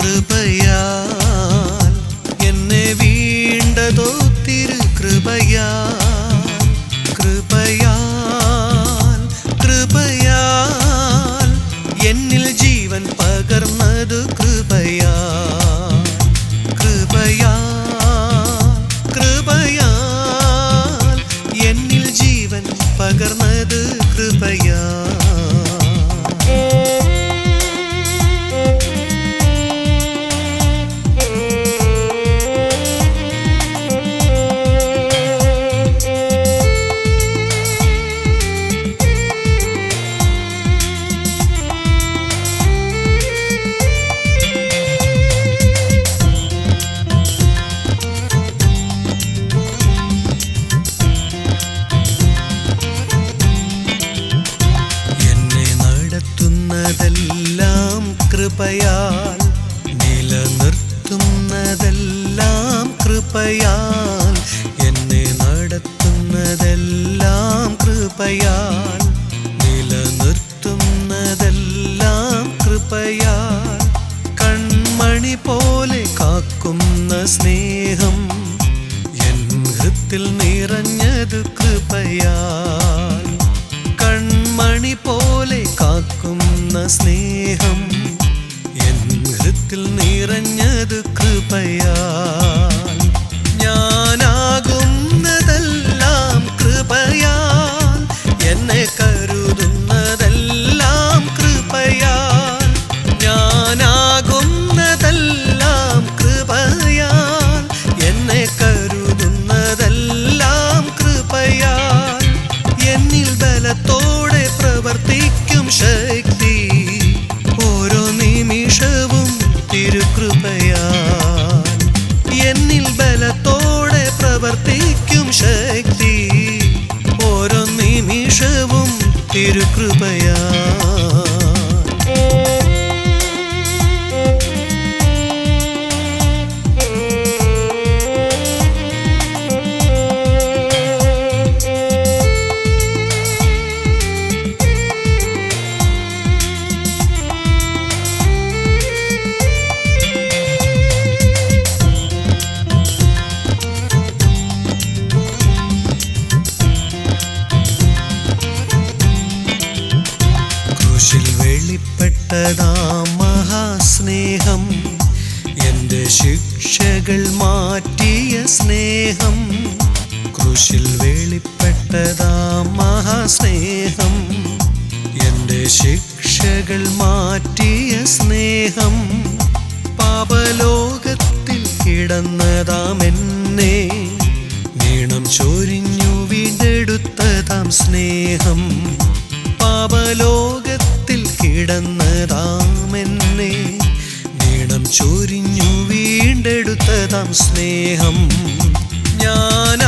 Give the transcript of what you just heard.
കൃപയാൽ എന്നെ വീണ്ടതോ തിരുകൃപയാൽ കൃപയാൽ കൃപയാൽ എന്നിൽ ജീവൻ പകർന്നതു കൃപയാൽ കൃപയാൽ കൃപയാൽ എന്നിൽ ജീവൻ പകർന്നതു കൃപയാൽ െല്ലാം കൃപയാൽ നിലനിർത്തുന്നതെല്ലാം കൃപയാൽ എന്നെ നടത്തുന്നതെല്ലാം കൃപയാൽ നിലനിർത്തുന്നതെല്ലാം കൃപയാൽ കൺമണി പോലെ കാക്കുന്ന സ്നേഹം എൻ ഹൃത്തിൽ നിറഞ്ഞതു കൃപയാൽ കൺമണി പോലെ കാക്കുന്ന സ്നേഹം എൻ ഹൃത്തിൽ നിറഞ്ഞതു കൃപയാൽ ഞാനാകുന്നതെല്ലാം കൃപയാൽ എന്നെ കരുതുന്നതെല്ലാം കൃപയാൽ ഞാനാകുന്നതെല്ലാം കൃപയാൽ എന്നെ കരുതുന്നതെല്ലാം കൃപയാൽ എന്നിൽ ബലത്തോടെ പ്രവർത്തിക്കും ശക്തി ഓരോ നിമിഷവും തിരുകൃപയാൽ എന്നിൽ ബലത്തോടെ പ്രവർത്തിക്കും ശക്തി ഓരോ നിമിഷവും തിരുകൃപയാൽ ക്രൂശിൽ വെളിപ്പെട്ടതാം മഹാസ്നേഹം എൻ്റെ ശിക്ഷകൾ മാറ്റിയ സ്നേഹം ക്രൂശിൽ വെളിപ്പെട്ടതാം മഹാസ്നേഹം എൻ്റെ ശിക്ഷകൾ മാറ്റിയ സ്നേഹം പാപലോകത്തിൽ കിടന്നതാം എന്നെ നീണം ചൊരിഞ്ഞു വീണ്ടെടുത്തതാം സ്നേഹം പാപലോകത്തിൽ കിടന്നതാം എന്നെ നീണം ചൊരിഞ്ഞു വീണ്ടെടുത്തതാം സ്നേഹം ഞാൻ